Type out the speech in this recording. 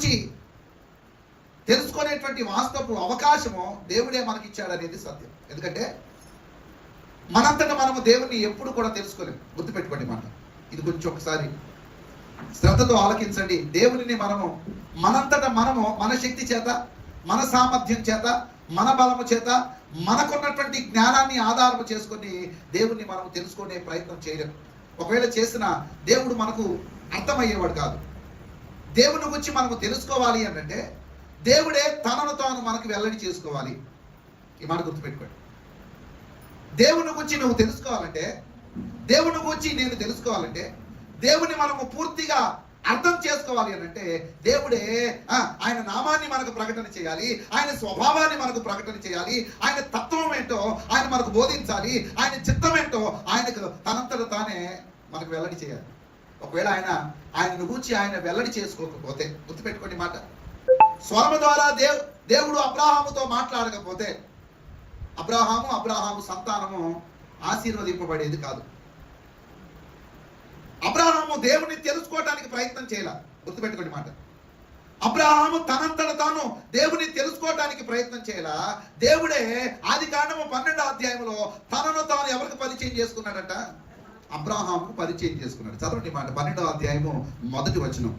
గూర్చి తెలుసుకునేటువంటి వాస్తవ అవకాశము దేవుడే మనకిచ్చాడు అనేది సత్యం. ఎందుకంటే మనంతటా మనము దేవుణ్ణి ఎప్పుడు కూడా తెలుసుకోలేము. గుర్తుపెట్టుకోండి మాట, ఇది కొంచెం ఒకసారి శ్రద్ధతో ఆలకించండి. దేవునిని మనంతటా మనము మన శక్తి చేత, మన సామర్థ్యం చేత, మన బలము చేత, మనకున్నటువంటి జ్ఞానాన్ని ఆధారము చేసుకొని దేవుణ్ణి మనం తెలుసుకునే ప్రయత్నం చేయలేము. ఒకవేళ చేసిన దేవుడు మనకు అర్థమయ్యేవాడు కాదు. దేవుని గురించి మనము తెలుసుకోవాలి అంటే దేవుడే తనను తాను మనకు వెల్లడి చేసుకోవాలి. ఈ మాట గుర్తుపెట్టుకోండి. దేవుని గురించి నువ్వు తెలుసుకోవాలంటే, దేవుని గురించి నేను తెలుసుకోవాలంటే, దేవుని మనము పూర్తిగా అర్థం చేసుకోవాలి అంటే దేవుడే ఆయన నామాన్ని మనకు ప్రకటన చేయాలి, ఆయన స్వభావాన్ని మనకు ప్రకటన చేయాలి, ఆయన తత్వం ఏంటో ఆయన మనకు బోధించాలి, ఆయన చిత్తం ఏంటో ఆయనకు తనంతట తానే మనకు వెల్లడి చేయాలి. ఒకవేళ ఆయనను గూర్చి ఆయన వెల్లడి చేసుకోకపోతే, గుర్తుపెట్టుకోండి మాట, స్వరము ద్వారా దేవుడు అబ్రాహాముతో మాట్లాడకపోతే అబ్రాహాము సంతానము ఆశీర్వదింపబడేది కాదు. అబ్రాహాము దేవుని తెలుసుకోవడానికి ప్రయత్నం చేయాల. గుర్తుపెట్టుకోండి మాట, అబ్రాహాము తనంతట తాను దేవుని తెలుసుకోవడానికి ప్రయత్నం చేయాల. దేవుడే ఆదికాండము 12వ అధ్యాయంలో తనను తాను ఎవరికి పరిచయం చేసుకున్నాడట? అబ్రాహాముకు పరిచయం చేసుకున్నాడు. చదవండి మాట, 12వ అధ్యాయము 1వ వచనం.